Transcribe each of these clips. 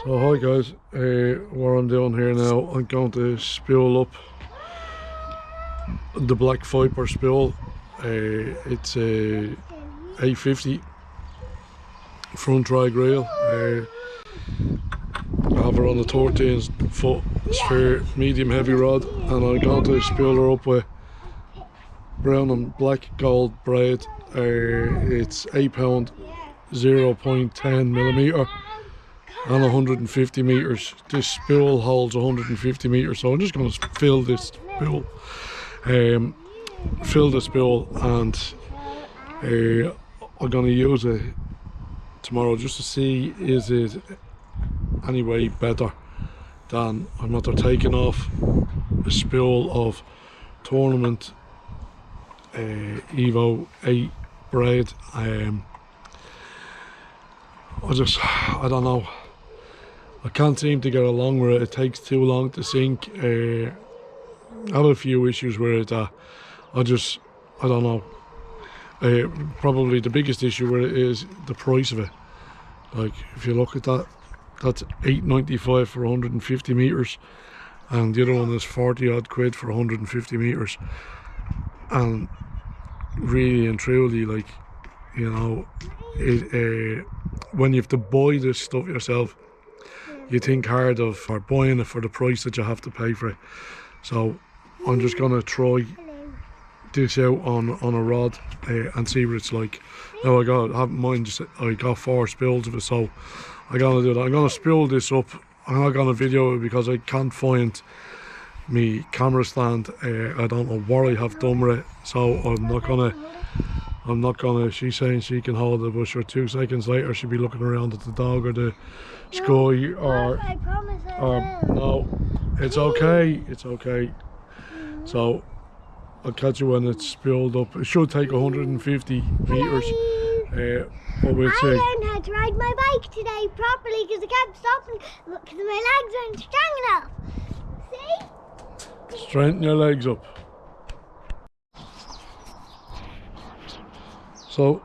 So hi guys, what I'm doing here now, I'm going to spool up the Black Viper spool. It's a 850 front drag rail. I have her on a 13-foot sphere medium heavy rod, and I'm going to spool her up with brown and black gold braid. It's 8 pound 0.10 millimeter and 150 meters. This spool holds 150 meters, so I'm just going to fill this spool, and I'm going to use it tomorrow just to see is it any way better than I'm after taking off a spool of tournament Evo 8 braid. I don't know, I can't seem to get along with it. It takes too long to sink. I have a few issues with it. I don't know. Probably the biggest issue with it is the price of it. Like, if you look at that, that's $8.95 for 150 meters, and the other one is 40 odd quid for 150 meters. And really and truly, like, you know, when you have to buy this stuff yourself, you think hard of buying it for the price that you have to pay for it. So I'm just gonna try this out on a rod and see what it's like. Now I got 4 spools of it, so I'm gonna do that. I'm gonna spool this up. I'm not gonna video it because I can't find me camera stand. I don't know what I have done with it, so I'm not gonna, she's saying she can hold it, but sure, 2 seconds later she'll be looking around at the dog or the sky, or no, it's okay, it's okay. So I'll catch you when it's spooled up. It should take 150 meters, but we'll see. I learned how to ride my bike today properly because I kept stopping because my legs aren't strong enough. See? Straighten your legs up. So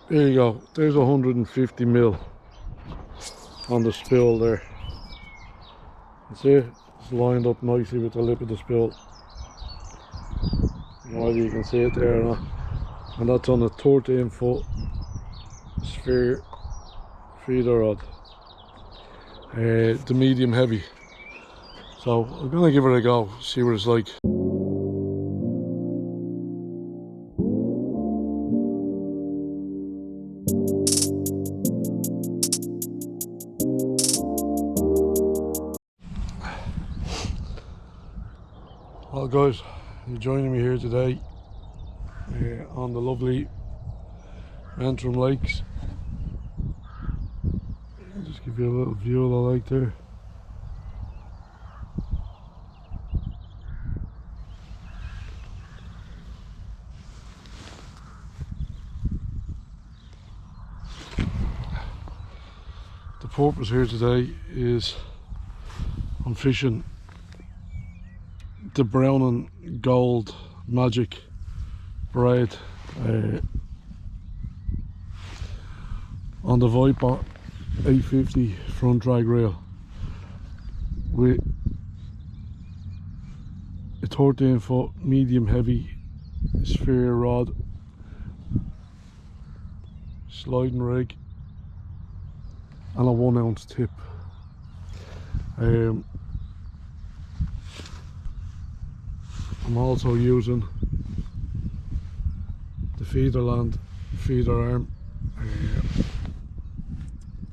there you go, there's 150 mil on the spool there. You see it? It's lined up nicely with the lip of the spool. I don't know whether you can see it there or not. And that's on a 13-foot sphere feeder rod, the medium heavy. So I'm gonna give it a go, see what it's like. Well guys, you're joining me here today on the lovely Antrim Lakes. I'll just give you a little view of the lake there. The purpose here today is I'm fishing the brown and gold magic braid on the Viper 850 front drag rail with a 13-foot medium heavy sphere rod, sliding rig, and a 1 ounce tip. I'm also using the feeder arm,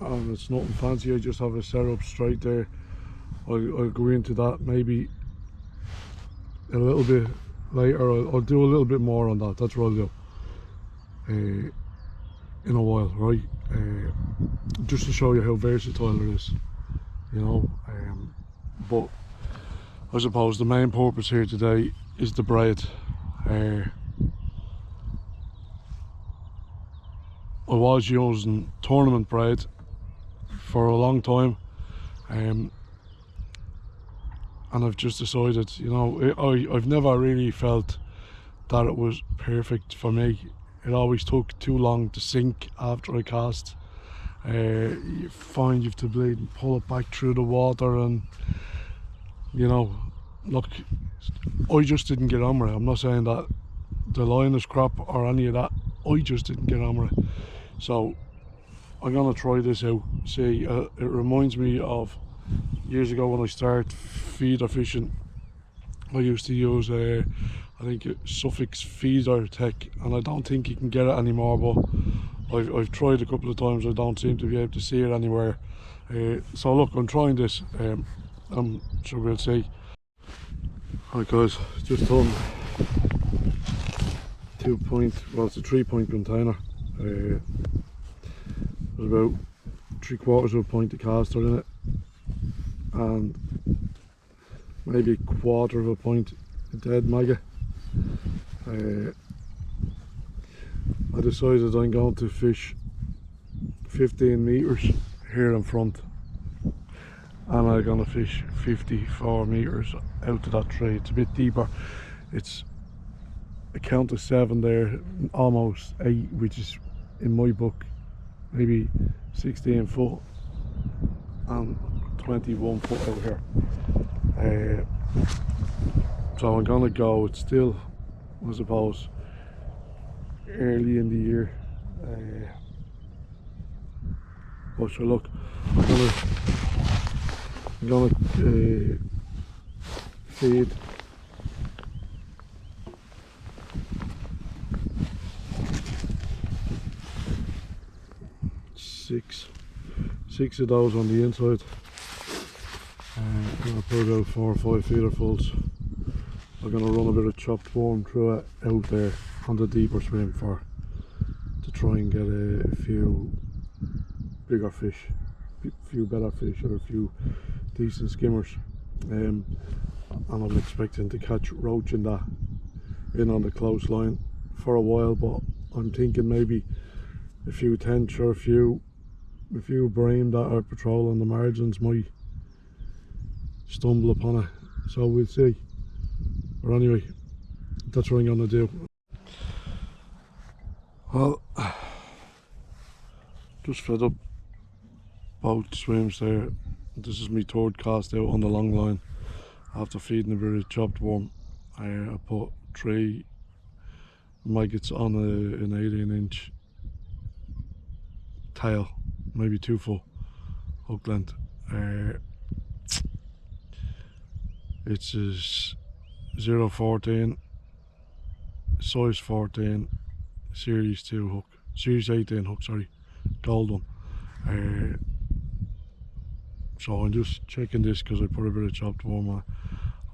and it's nothing fancy. I just have a setup straight there. I'll go into that maybe a little bit later. I'll do a little bit more on that. That's what I'll do in a while, right? Just to show you how versatile it is, you know. But I suppose the main purpose here today is the braid. I was using tournament braid for a long time, and I've just decided, you know, I've never really felt that it was perfect for me. It always took too long to sink after I cast, You find you have to bleed and pull it back through the water, and you know, look, I just didn't get on with it. I'm not saying that the line is crap or any of that. I just didn't get on with it. So I'm gonna try this out. See, it reminds me of years ago when I started feeder fishing. I used to use I think Suffix feeder tech, and I don't think you can get it anymore, but I've tried a couple of times. I don't seem to be able to see it anywhere. So look, I'm trying this. I'm sure we'll see. Alright guys, just done 2 point, well it's a 3 point container. There's about 3/4 of a pint of caster in it, and maybe 1/4 of a pint of dead maggot. I decided I'm going to fish 15 metres here in front, and I'm going to fish 54 metres out to that tree. It's a bit deeper. It's a count of 7 there, almost 8, which is in my book maybe 16 foot and 21 foot out here. So I'm gonna go. It's still, I suppose, early in the year. But sure, look, I'm gonna feed six of those on the inside. I'm gonna put about 4 or 5 feederfuls. I'm gonna run a bit of chopped worm through it out there on the deeper swim to try and get a few bigger fish, a few better fish, or a few decent skimmers. And I'm expecting to catch roach in that in on the close line for a while, but I'm thinking maybe a few tench or a few bream that are patrolling the margins might stumble upon it, so we'll see. But anyway, that's what I'm gonna do. Well, just fed up both swims there. This is my 3rd cast out on the long line after feeding a bit of chopped worm. I put 3 maggots on an 18-inch tail, maybe 2 foot hook length. It's a 0.14 size 14 series 2 hook, series 18 hook, sorry, gold one. So I'm just checking this because I put a bit of chopped worm on.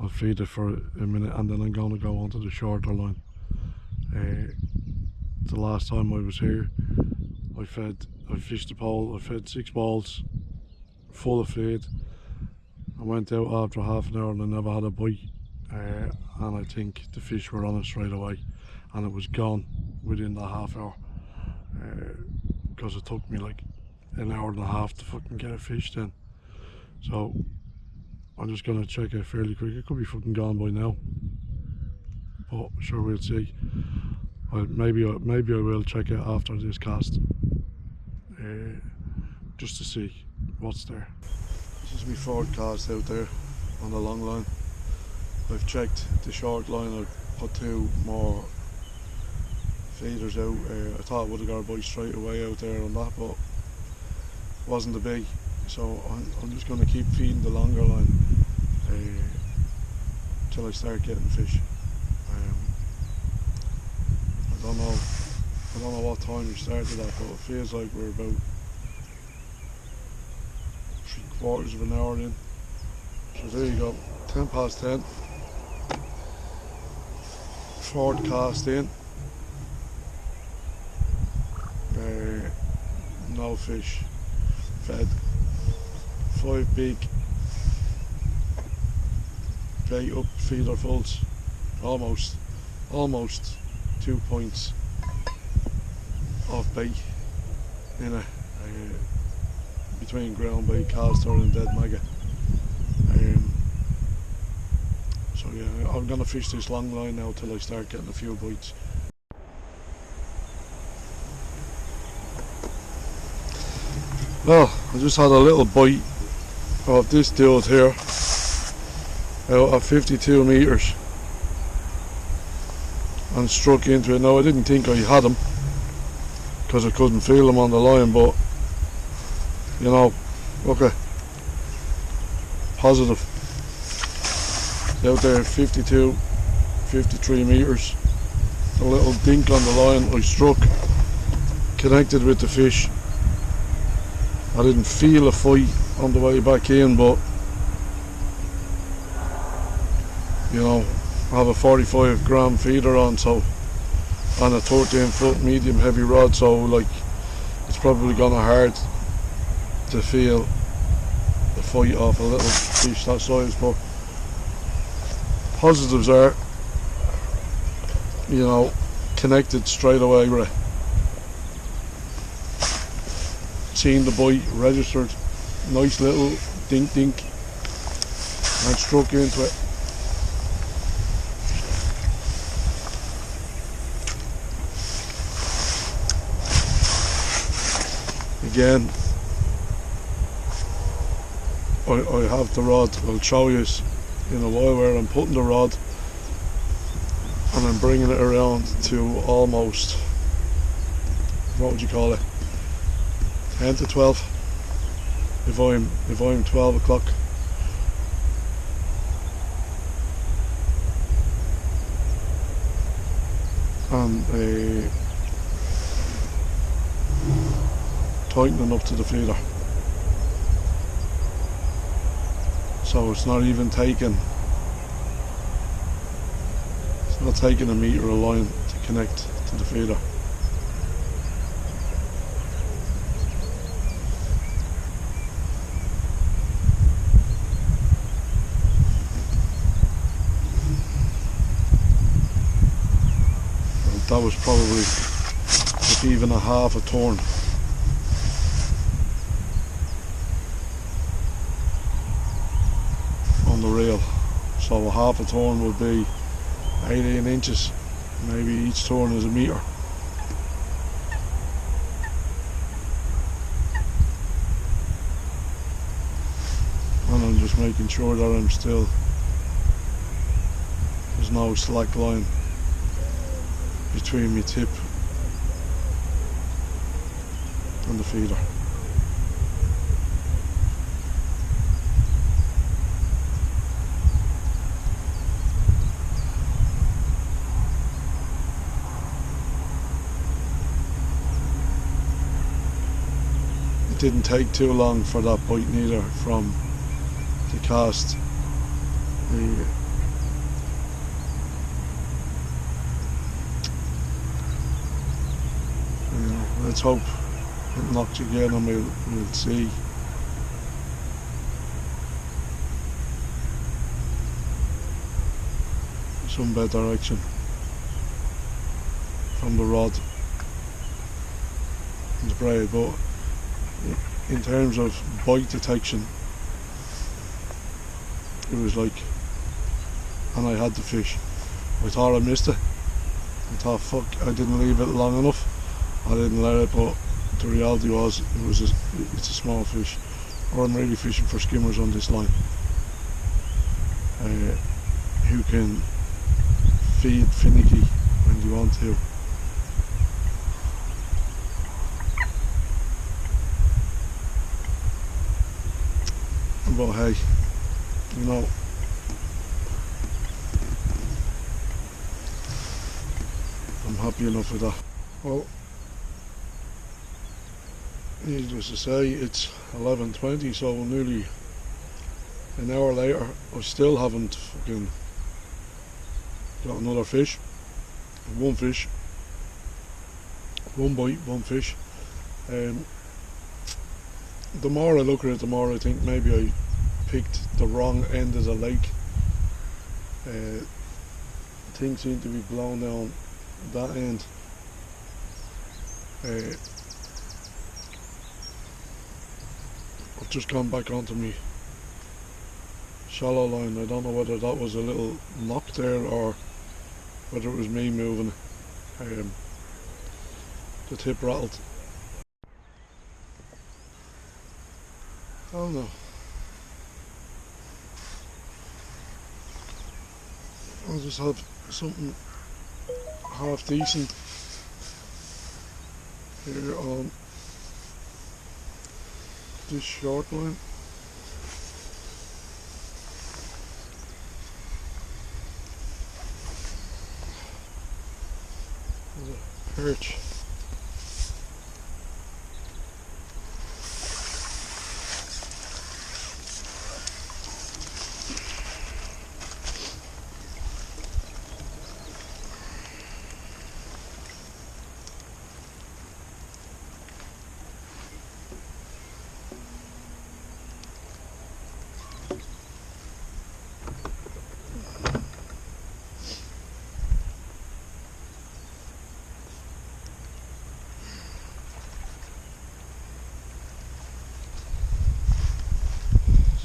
I'll feed it for a minute and then I'm going to go onto the shorter line. The last time I was here, I fished the pole, I fed 6 balls full of feed. I went out after half an hour and I never had a bite, and I think the fish were on it straight away, and it was gone within the half hour, because it took me like an hour and a half to fucking get a fish then. So I'm just gonna check it fairly quick. It could be fucking gone by now, but sure, we'll see. Maybe I will check it after this cast, just to see what's there. This is my 4th cast out there on the long line. I've checked the short line. I've put 2 more feeders out. I thought I would have got a bite straight away out there on that, but it wasn't a big. So I'm just going to keep feeding the longer line till I start getting fish. I don't know what time we started that, but it feels like we're about 3/4 of an hour in. So there you go, 10 past 10. 4th cast in. No fish. Fed 5 big bait up feederfuls. Almost 2 points of bait in it, between ground bait, caster and dead maggot. So yeah, I'm gonna fish this long line now till I start getting a few bites. Well, I just had a little bite of this dude here out at 52 metres and struck into it. Now I didn't think I had him because I couldn't feel him on the line, but you know, okay, positive. Out there 52, 53 metres, a little dink on the line. I struck, connected with the fish. I didn't feel a fight on the way back in, but you know, I have a 45 gram feeder on, so, and a 13 foot medium heavy rod, so like it's probably gonna hard to feel the fight off a little fish that size. But positives are, you know, connected straight away with it. Seen the bite, registered, nice little dink dink, and struck into it. Again, I have the rod. I'll show you in a while where I'm putting the rod and I'm bringing it around to almost, what would you call it, 10 to 12 if I'm 12 o'clock. And tightening up to the feeder, so it's not even taking, it's not taking a metre of line to connect to the feeder. And that was probably like even a half a turn. On the reel, so a half a turn would be 18 inches, maybe each turn is a metre. And I'm just making sure that I'm still, there's no slack line between my tip and the feeder. It didn't take too long for that bite neither from the cast. Let's hope it knocks again and we'll see. Some better direction from the rod and the braid, but in terms of bite detection, it was like, and I had the fish. I thought I missed it. I thought, fuck, I didn't leave it long enough. I didn't let it, but the reality was it's a small fish. Or I'm really fishing for skimmers on this line, who can feed finicky when you want to. But hey, you know, I'm happy enough with that. Well, needless to say, it's 11:20, so nearly an hour later, I still haven't fucking got another fish. One fish, one bite, one fish. The more I look at it, the more I think maybe I picked the wrong end of the lake. Things seem to be blown down that end. I've just gone back onto me shallow line. I don't know whether that was a little knock there or whether it was me moving. The tip rattled. Oh no. I'll just have something half decent here on this short line. There's a perch.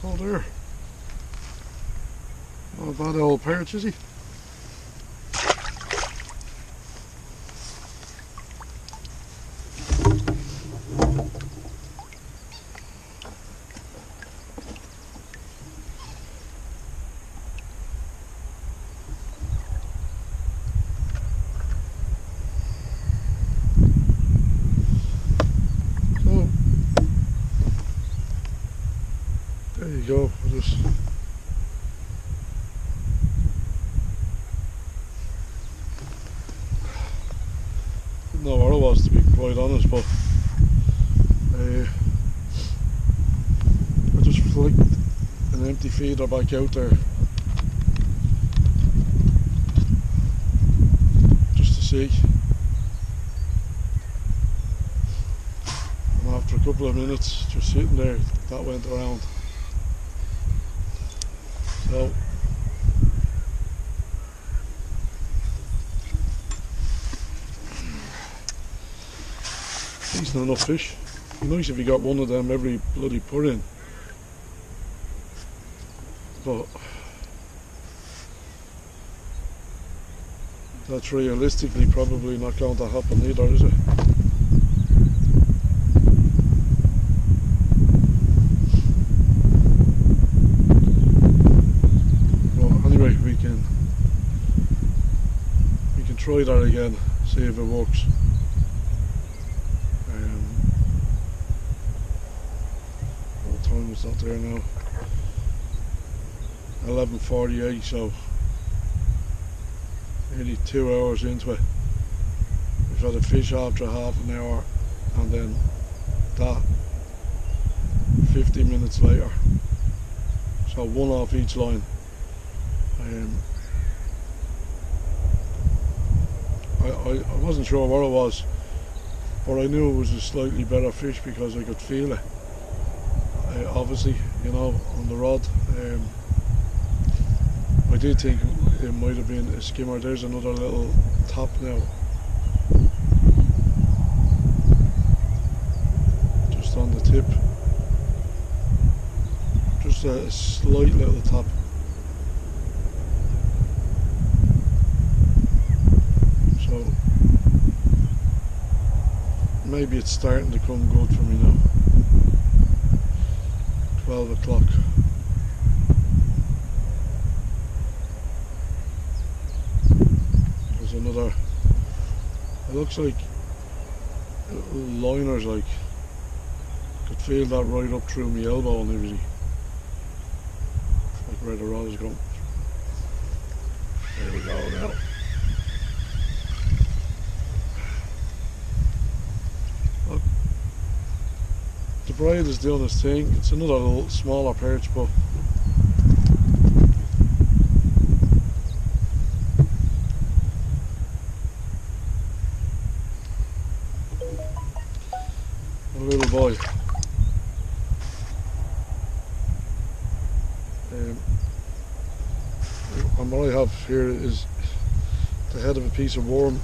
Oh there. Not a bad old perch, is he? So, there you go. We'll just didn't know where I was, to be quite honest, but I just flicked an empty feeder back out there just to see, and after a couple of minutes just sitting there, that went around. So decent enough fish. It'd be nice if you got one of them every bloody put in, but that's realistically probably not going to happen either, is it? Well, anyway, we can try that again, see if it works. What time is that there now? 11:48, so nearly 2 hours into it. We've had a fish after half an hour, and then that 50 minutes later. So one off each line. I wasn't sure where it was, but I knew it was a slightly better fish because I could feel it. Obviously, you know, on the rod. I did think it might have been a skimmer. There's another little tap now. Just on the tip. Just a slight little tap. So maybe it's starting to come good for me now. 12 o'clock. There's another, it looks like liners, like could feel that right up through my elbow and everything, like where the rod is going. There we go now. Look, the Braid is doing its thing. It's another little smaller perch, but a little boy. And what I have here is the head of a piece of worm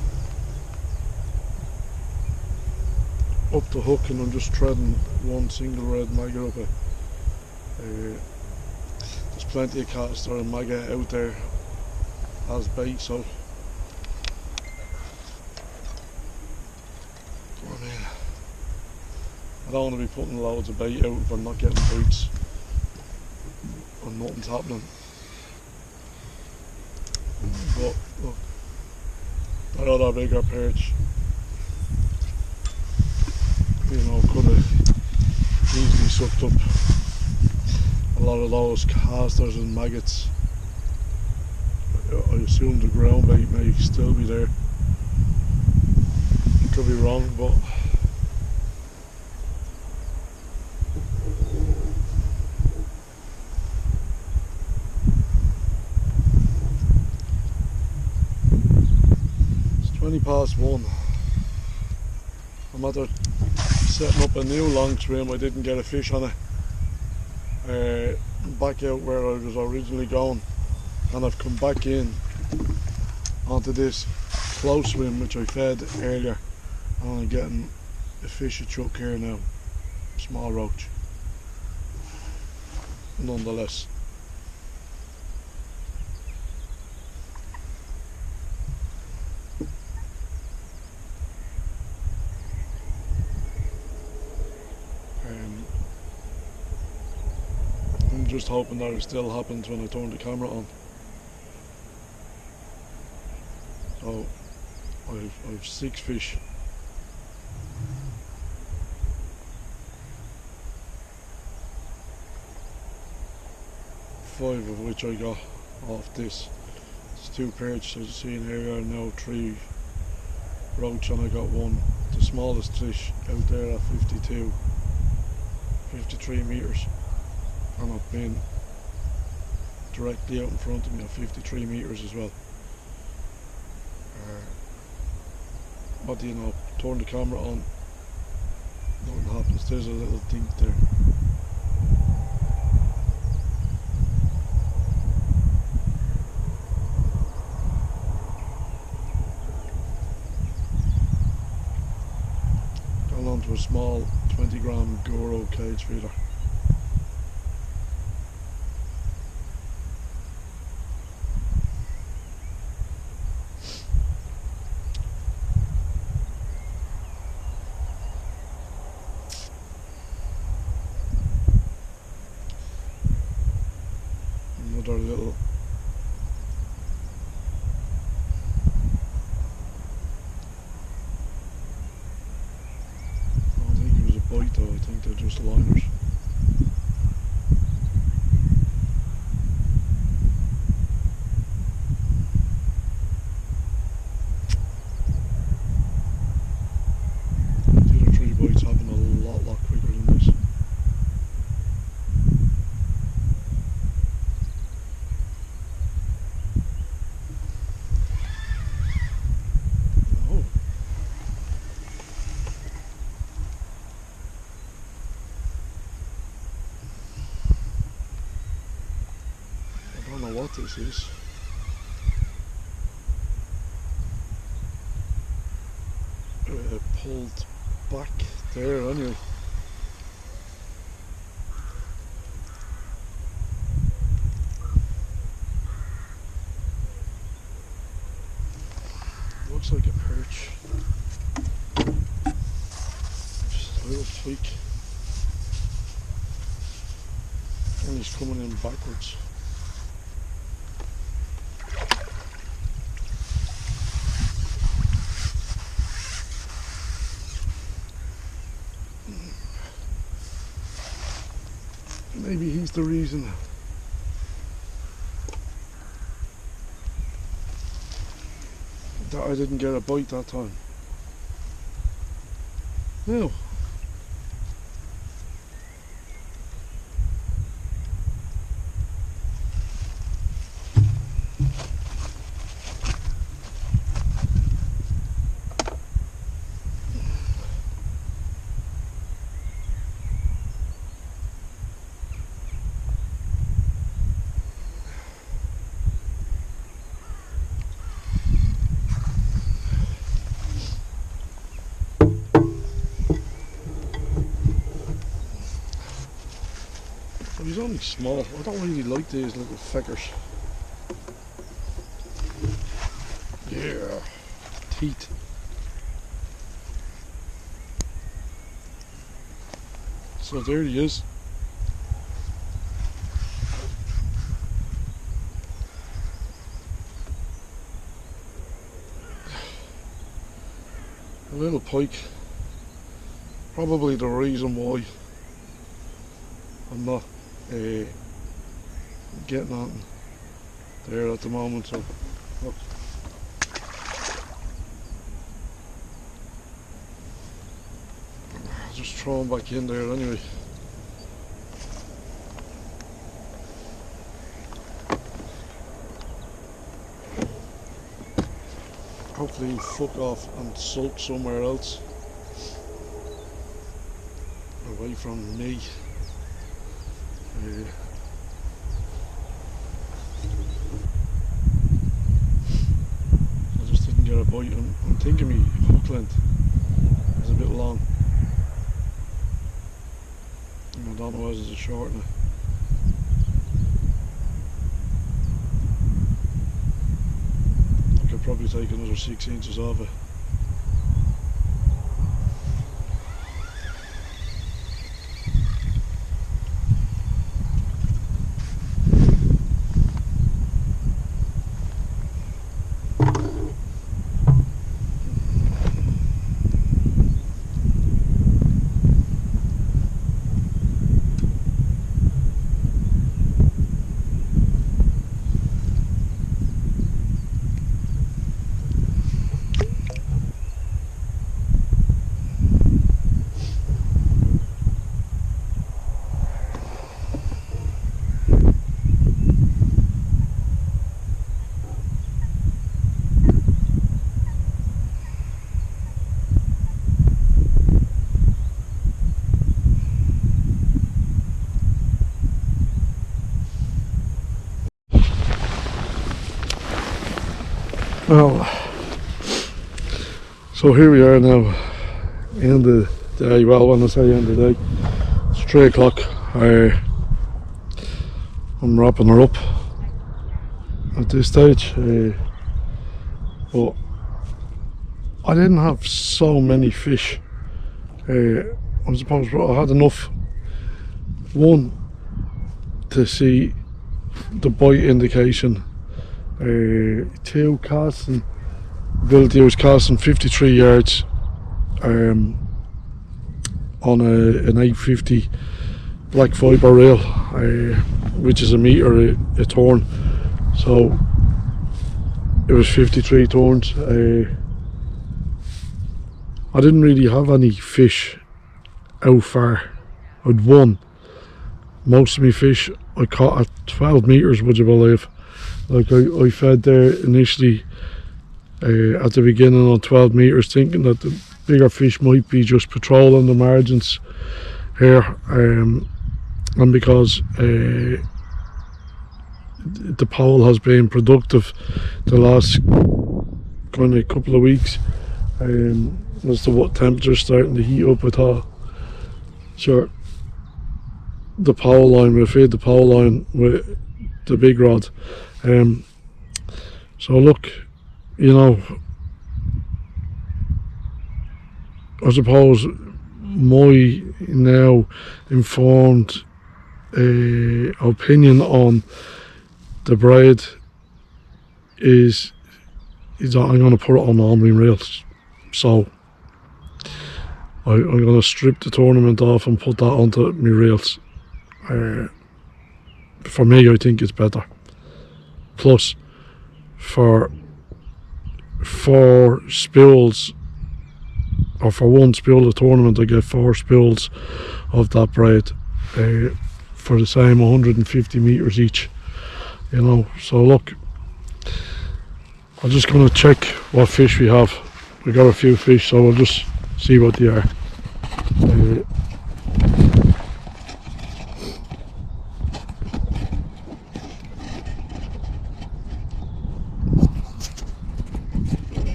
up the hook, and I'm just threading one single red maggot up it. There's plenty of caster and maggot out there as bait, so come on in. I don't want to be putting loads of bait out if I'm not getting bites and nothing's happening. But look, that other bigger perch, you know, could have easily sucked up a lot of those casters and maggots. I assume the ground bait may still be there. Could be wrong, but it's 1:20. I'm after setting up a new long swim. I didn't get a fish on it. Back out where I was originally going, and I've come back in onto this close swim which I fed earlier, and I'm getting a fish a chuck here now, small roach nonetheless. I'm just hoping that it still happens when I turn the camera on. So I've 6 fish. Five of which I got off this. It's 2 perch, as you see in here, now 3 roach, and I got 1. The smallest fish out there at 53 metres, and I've been directly out in front of me at 53 metres as well. What do you know? Turn the camera on, nothing happens. There's a little dink there. Gone onto a small 20-gram Garbo cage feeder. Another little I don't think it was a bite though, I think they're just liners. The other 3 bites happen a lot quicker than this. I don't know what this is. Pulled back there anyway. Looks like a perch. Just a little tweak. And he's coming in backwards. Maybe he's the reason that I didn't get a bite that time. No. He's only small. I don't really like these little feckers. Yeah, teeth. So there he is. A little pike. Probably the reason why I'm not getting on there at the moment. So look. Just throw him back in there anyway. Hopefully he'll fuck off and sulk somewhere else away from me. I just didn't get a bite. I'm thinking my hook length is a bit long. I don't know whether it's a short now. I could probably take another 6 inches off it. Well, so here we are now, end of the day. Well, when I say end of the day, it's 3 o'clock. I'm wrapping her up at this stage, but I didn't have so many fish. I suppose I had enough, one, to see the bite indication. 2 casting, ability was casting 53 yards on an 850 black fibre reel, which is a metre a turn, so it was 53 turns. I didn't really have any fish out far. I'd won most of my fish I caught at 12 metres, would you believe. Like I fed there initially at the beginning on 12 metres, thinking that the bigger fish might be just patrolling the margins here, and because the pole has been productive the last kind of couple of weeks, as to what temperature's starting to heat up, I thought, sure, the pole line, we'll feed the pole line with the big rod. So look, you know, I suppose my now informed opinion on the braid is that I'm going to put it on all my reels. So I'm going to strip the tournament off and put that onto my reels. For me, I think it's better. Plus, for 4 spools, or for 1 spool of tournament, I get 4 spools of that braid for the same 150 metres each. You know, so look, I'm just going to check what fish we have. We got a few fish, so we'll just see what they are.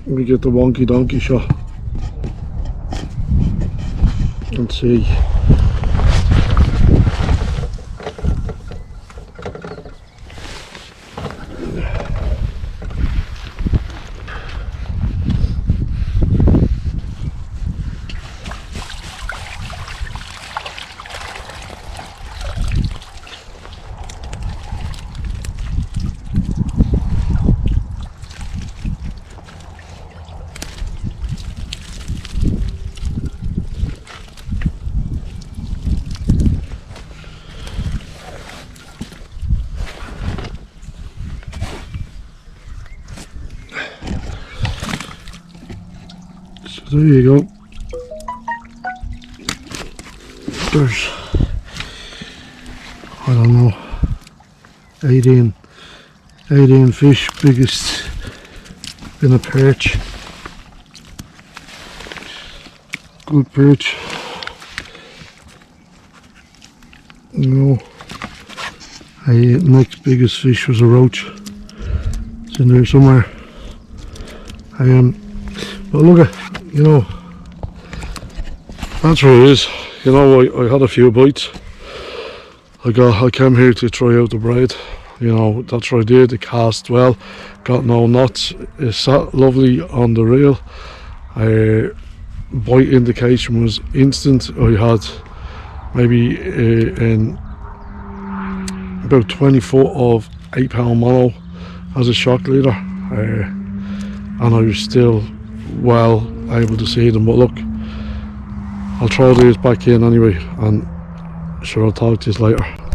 We get the wonky donkey shot and see. So there you go. There's, I don't know, 18 fish, biggest in a perch. Good perch. No. Next biggest fish was a roach. It's in there somewhere. But look at, you know, that's where it is. You know, I had a few bites. I came here to try out the braid. You know, that's what I did. It cast well, got no knots. It sat lovely on the reel. Bite indication was instant. I had maybe in about 20 foot of 8-pound mono as a shock leader, and I was still well able to see them. But look, I'll throw these back in anyway, and sure, I'll talk to you later.